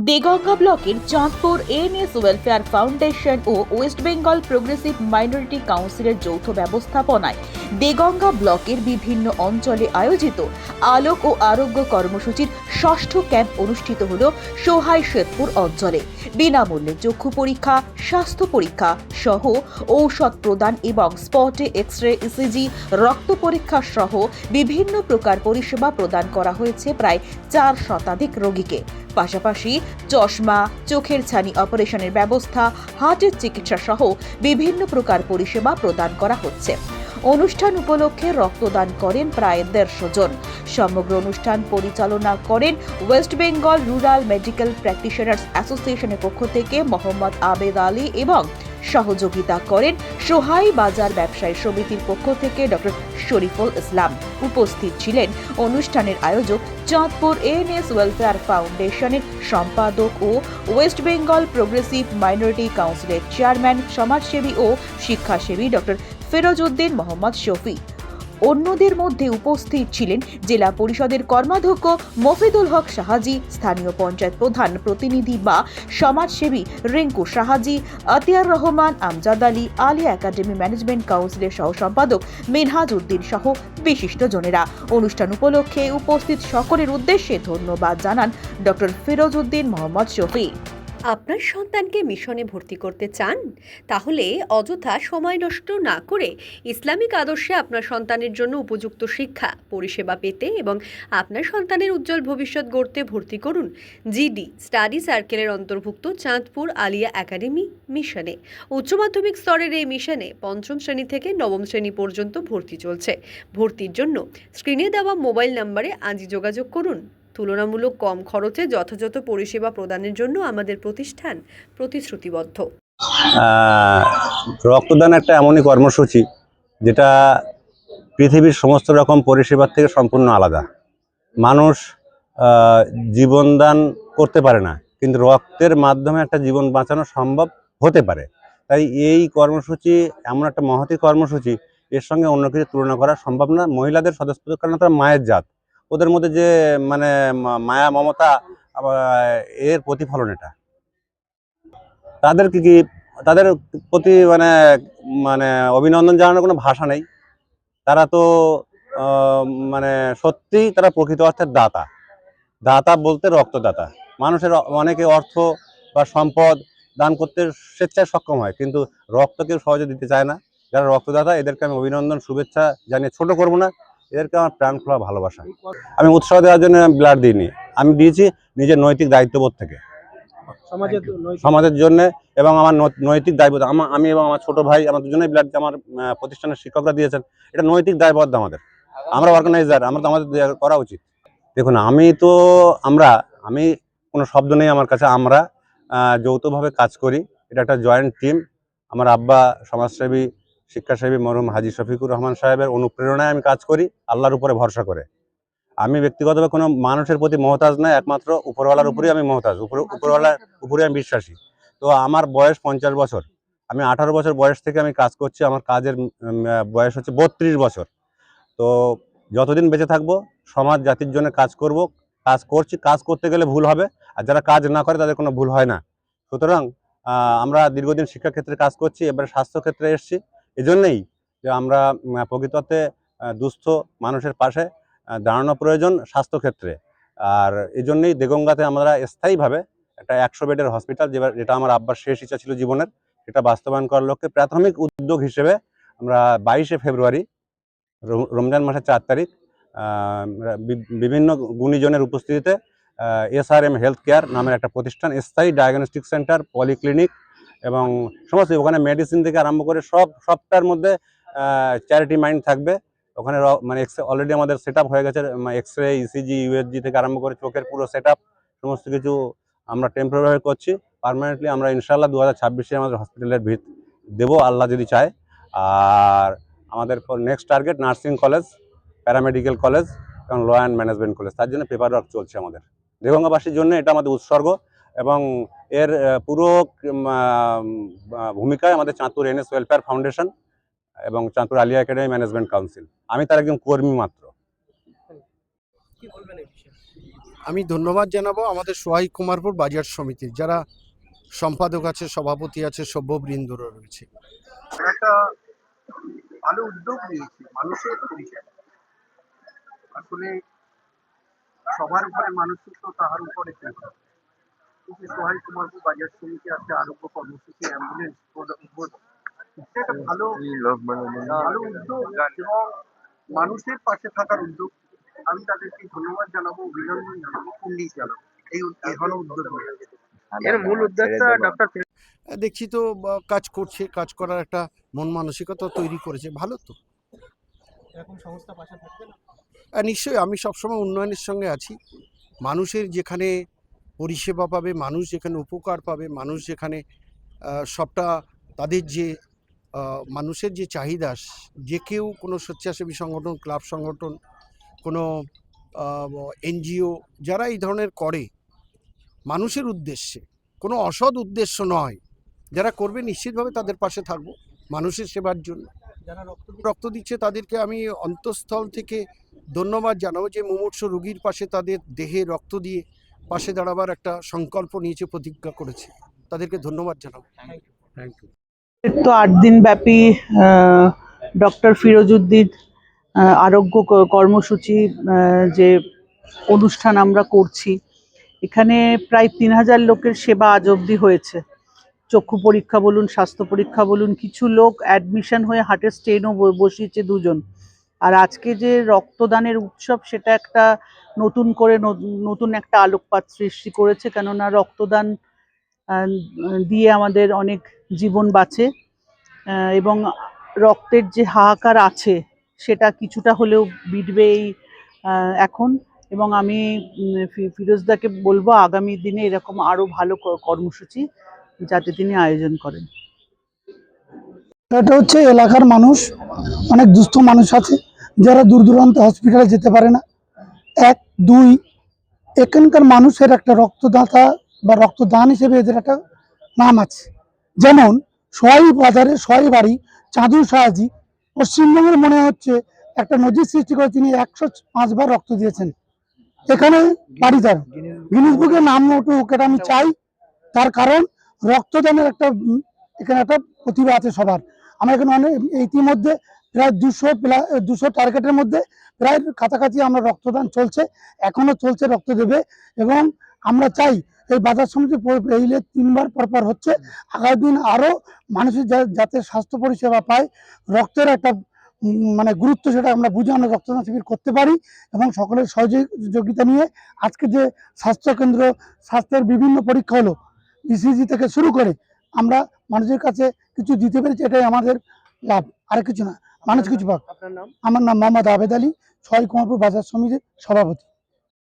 দেগঙ্গা ব্লকের Chandpur NS welfare foundation ও West Bengal progressive minority কাউন্সিলের যৌথ ব্যবস্থাপনায় দেগঙ্গা ব্লকের বিভিন্ন অঞ্চলে আয়োজিত আলোক ও আরোগ্য কর্মসূচির ষষ্ঠ ক্যাম্প অনুষ্ঠিত হল সোহাই শেরপুর অঞ্চলে। বিনামূল্যে চক্ষু পরীক্ষা, স্বাস্থ্য পরীক্ষা সহ ঔষধ প্রদান এবং স্পটে এক্স-রে, ইসিজি, রক্ত পরীক্ষা সহ বিভিন্ন প্রকার পরিষেবা প্রদান করা হয়েছে প্রায় 4 শতাধিক রোগীকে। পাশাপাশি চশমা, চোখের ছানি অপারেশনের ব্যবস্থা, হার্টের চিকিৎসা সহ বিভিন্ন প্রকার পরিষেবা প্রদান করা হচ্ছে। অনুষ্ঠান উপলক্ষে রক্তদান করেন প্রায় 150 জন। সমগ্র অনুষ্ঠান পরিচালনা করেন West Bengal rural medical practitioners অ্যাসোসিয়েশনের পক্ষ থেকে মোহাম্মদ আবেদ আলী এবং সহযোগিতা করেন সোহাই বাজার ব্যবসায়ী সমিতির পক্ষ থেকে ডক্টর শরীফুল ইসলাম। উপস্থিত ছিলেন অনুষ্ঠানের আয়োজক চাঁদপুর এনএস ওয়েলফেয়ার ফাউন্ডেশনের সম্পাদক ও ওয়েস্ট বেঙ্গল প্রোগ্রেসিভ মাইনরিটি কাউন্সিলের চেয়ারম্যান, সমাজসেবী ও শিক্ষাসেবী ডক্টর ফিরোজউদ্দিন মোহাম্মদ শফি। অন্যদের মধ্যে উপস্থিত ছিলেন জেলা পরিষদের কর্মাধ্যক্ষ মফিদুল হক সাহাজি, স্থানীয় পঞ্চায়েত প্রধান প্রতিনিধি বা সমাজসেবী রিঙ্কু সাহাজি, আতিয়ার রহমান, আমজাদ আলী, আলিয়া একাডেমি ম্যানেজমেন্ট কাউন্সিলের সহ সম্পাদক মিনহাজ উদ্দিন সহ বিশিষ্টজনেরা। অনুষ্ঠান উপলক্ষে উপস্থিত সকলের উদ্দেশ্যে ধন্যবাদ জানান ডক্টর ফিরোজউদ্দিন মোহাম্মদ শফি। আপনার সন্তানকে মিশনে ভর্তি করতে চান? তাহলে অযথা সময় নষ্ট না করে ইসলামিক আদর্শে আপনার সন্তানের জন্য উপযুক্ত শিক্ষা পরিষেবা পেতে এবং আপনার সন্তানের উজ্জ্বল ভবিষ্যৎ গড়তে ভর্তি করুন জিডি স্টাডি সার্কেলের অন্তর্ভুক্ত চাঁদপুর আলিয়া একাডেমি মিশনে। উচ্চ মাধ্যমিক স্তরের এই মিশনে 5ম শ্রেণী থেকে 9ম শ্রেণী পর্যন্ত ভর্তি চলছে। ভর্তির জন্য স্ক্রিনে দেওয়া মোবাইল নম্বরে আজই যোগাযোগ করুন। তুলনামূলক কম খরচে যথাযথ পরিষেবা প্রদানের জন্য আমাদের প্রতিষ্ঠান প্রতিশ্রুতিবদ্ধ। রক্তদান একটা এমনই কর্মসূচি যেটা পৃথিবীর সমস্ত রকম পরিষেবার থেকে সম্পূর্ণ আলাদা। মানুষ জীবনদান করতে পারে না, কিন্তু রক্তের মাধ্যমে একটা জীবন বাঁচানো সম্ভব হতে পারে। তাই এই কর্মসূচি এমন একটা মহতী কর্মসূচি, এর সঙ্গে অন্য কিছু তুলনা করা সম্ভব না। মহিলাদের স্বতঃস্ফূর্ত, কারণ তারা মায়ের জাত, ওদের মধ্যে যে মানে মায়া মমতা, এর প্রতিফলন এটা। তাদেরকে কি তাদের প্রতি মানে মানে অভিনন্দন জানানোর কোনো ভাষা নেই। তারা তো মানে সত্যিই তারা প্রকৃত অর্থের দাতা। দাতা বলতে রক্তদাতা। মানুষের অনেকে অর্থ বা সম্পদ দান করতে স্বেচ্ছায় সক্ষম হয়, কিন্তু রক্ত কেউ সহজে দিতে চায় না। যারা রক্তদাতা, এদেরকে আমি অভিনন্দন, শুভেচ্ছা জানিয়ে ছোট করব না। এদেরকে আমার প্রাণ খোলা ভালোবাসা। আমি উৎসাহ দেওয়ার জন্য ব্লাড দিইনি, আমি দিয়েছি নিজের নৈতিক দায়িত্ববোধ থেকে, সমাজের জন্য এবং আমার নৈতিক দায়বদ্ধ। আমি এবং আমার ছোট ভাই, আমার দুজনেই ব্লাড আমার প্রতিষ্ঠানের শিক্ষকরা দিয়েছেন। এটা নৈতিক দায়বদ্ধ আমাদের। আমরা অর্গানাইজার, আমরা তো আমাদের করা উচিত। দেখুন, আমি কোনো শব্দ নেই আমার কাছে। আমরা যৌথভাবে কাজ করি, এটা একটা জয়েন্ট টিম। আমার আব্বা সমাজসেবী, শিক্ষাসেবী মরহুম হাজী শফিকুর রহমান সাহেবের অনুপ্রেরণায় আমি কাজ করি, আল্লাহর উপরে ভরসা করে। আমি ব্যক্তিগতভাবে কোনো মানুষের প্রতি মহতাজ নয়, একমাত্র উপরওয়ালার উপরেই আমি মহতাজ, উপরওয়ালার উপরে আমি বিশ্বাসী। তো আমার বয়স 50 বছর। আমি 18 বছর বয়স থেকে আমি কাজ করছি। আমার কাজের বয়স হচ্ছে 32 বছর। তো যতদিন বেঁচে থাকবো সমাজ জাতির জন্য কাজ করব, কাজ করছি। কাজ করতে গেলে ভুল হবে, আর যারা কাজ না করে তাদের কোনো ভুল হয় না। সুতরাং আমরা দীর্ঘদিন শিক্ষাক্ষেত্রে কাজ করছি, এবারে স্বাস্থ্যক্ষেত্রে এসেছি। এজন্যই যে আমরা প্রকৃততে দুস্থ মানুষের পাশে দাঁড়ানো প্রয়োজন স্বাস্থ্যক্ষেত্রে। আর এই জন্যই দেগঙ্গাতে আমরা স্থায়ীভাবে একটা 100 বেডের হসপিটাল, যেটা আমার আব্বার শেষ ইচ্ছা ছিল জীবনের, সেটা বাস্তবায়ন করার লক্ষ্যে প্রাথমিক উদ্যোগ হিসেবে আমরা 22শে ফেব্রুয়ারি রমজান মাসের 4 তারিখ বিভিন্ন গুণীজনের উপস্থিতিতে SRM হেলথ কেয়ার নামের একটা প্রতিষ্ঠান, স্থায়ী ডায়াগনস্টিক সেন্টার, পলিক্লিনিক এবং সমস্ত, ওখানে মেডিসিন থেকে আরম্ভ করে সবটার মধ্যে চ্যারিটি মাইন্ড থাকবে। ওখানে মানে অলরেডি আমাদের সেট হয়ে গেছে। এক্স-রে, ইসিজি, ইউএসজি থেকে আরম্ভ করে চোখের পুরো সেট সমস্ত কিছু আমরা টেম্পোরারি করছি। পার্মানেন্টলি আমরা ইনশাআল্লাহ 2026-এ আমাদের হসপিটালের ভিত দেবো, আল্লাহ যদি চায়। আর আমাদের next target nursing college, paramedical college এবং ল অ্যান্ড ম্যানেজমেন্ট কলেজ। তার জন্য পেপার ওয়ার্ক চলছে আমাদের। দেগঙ্গাবাসীর জন্য এটা আমাদের উৎসর্গ, এবং এর পুরো ভূমিকায় আমাদের চাঁদপুর এনএস ওয়েলফেয়ার ফাউন্ডেশন এবং Chandpur Alia academy management council. আমি তার একজন কর্মী মাত্র। আমি ধন্যবাদ জানাবো আমাদের সোহাই কুমারপুর বাজার সমিতির যারা সম্পাদক আছে, সভাপতি আছে, সভ্যবৃন্দরা রয়েছে। একটা ভালো উদ্যোগ নিয়েছে মানুষের পরিষেবা। আসলে সবার উপরে মানুষের তো তাহার উপরে কিন্তু সোহাই কুমারপুর বাজার সমিতি আজকে আরোগ্য কর্মসূচি অ্যাম্বুলেন্স উদ্বোধন, এটা একটা ভালো ভালো উদ্যোগ এবং মানুষের পাশে থাকার উদ্যোগ। আমি তাদেরকে ধন্যবাদ জানাবো, অভিনন্দন জানাবো, কুন্ডি জানাবো এই ভালো উদ্যোগ নিয়ে। এর মূল উদ্যোক্তা ডক্টর দেখছি তো কাজ করছে, কাজ করার একটা মন মানসিকতা তৈরি করেছে, ভালো তো। নিশ্চয়ই আমি সবসময় উন্নয়নের সঙ্গে আছি। মানুষের যেখানে পরিষেবা পাবে, মানুষ যেখানে উপকার পাবে, মানুষ যেখানে সবটা তাদের যে মানুষের যে চাহিদা, যে কেউ কোনো স্বেচ্ছাসেবী সংগঠন, ক্লাব সংগঠন, কোনো এনজিও যারা এই ধরনের করে মানুষের উদ্দেশ্যে, কোনো অসৎ উদ্দেশ্য নয়, যারা করবে নিশ্চিতভাবে তাদের পাশে থাকবো মানুষের সেবার জন্য। যারা রক্ত দিচ্ছে তাদেরকে আমি অন্তঃস্থল থেকে ধন্যবাদ জানাবো যে মুমূর্ষু রোগীর পাশে তাদের দেহে রক্ত দিয়ে পাশে দাঁড়াবার একটা সংকল্প নিয়েছে, প্রতিজ্ঞা করেছে, তাদেরকে ধন্যবাদ জানাবো। Thank you. তো 8 দিন ব্যাপী ডক্টর ফিরোজউদ্দিন আরোগ্য কর্মসূচি যে অনুষ্ঠান আমরা করছি, এখানে প্রায় 3000 লোকের সেবা আজ অবধি হয়েছে। চক্ষু পরীক্ষা বলুন, স্বাস্থ্য পরীক্ষা বলুন, কিছু লোক অ্যাডমিশন হয়ে হার্টের স্টেনও বসিয়েছে 2 জন। আর আজকে যে রক্তদানের উৎসব, সেটা একটা নতুন করে নতুন একটা আলোকপাত সৃষ্টি করেছে, কেননা রক্তদান দিয়ে আমাদের অনেক জীবন বাঁচে এবং রক্তের যে হাহাকার আছে সেটা কিছুটা হলেও মিটবে এই এখন। এবং আমি ফিরোজদাকে বলবো আগামী দিনে এরকম আরো ভালো কর্মসূচি যাতে তিনি আয়োজন করেন। এটা হচ্ছে এলাকার মানুষ, অনেক দুস্থ মানুষ আছে যারা দূর দূরান্ত হসপিটালে যেতে পারে না। 1, 2 এখানকার মানুষের একটা রক্তদাতা বা রক্তদান হিসেবে এদের একটা নাম আছে। যেমন সোহাই বাজারে সোহাই বাড়ি চাঁদুর সাহাজি পশ্চিমবঙ্গের মনে হচ্ছে একটা নজির সৃষ্টি করে তিনি 105 বার রক্ত দিয়েছেন। এখানে বাড়ি তার গিনেস বুকে নাম উঠুক, এটা আমি চাই। তার কারণ রক্তদানের একটা এখানে একটা প্রতিভা আছে সবার। আমরা এখানে অনেক ইতিমধ্যে প্রায় 200 টার্গেটের মধ্যে প্রায় কাছাকাছি আমরা রক্তদান চলছে, এখনো চলছে, রক্ত দেবে। এবং আমরা চাই এই বাজার সমিতি এইলে 3 বার পরপর হচ্ছে, আগামী দিন আরো মানুষের যাতে স্বাস্থ্য পরিষেবা পায়, রক্তের একটা মানে গুরুত্ব সেটা আমরা বুঝে আমরা রক্তদান শিবির করতে পারি। এবং সকলের সহযোগিতা নিয়ে আজকে যে স্বাস্থ্যকেন্দ্র, স্বাস্থ্যের বিভিন্ন পরীক্ষা হলো, ইসিজি থেকে শুরু করে আমরা মানুষের কাছে কিছু দিতে পেরেছি, এটাই আমাদের লাভ, আর কিছু না। মানুষ কিছু পাক। আমার নাম মোহাম্মদ আবেদ আলী, সোহাই কুমারপুর বাজার সমিতির সভাপতি।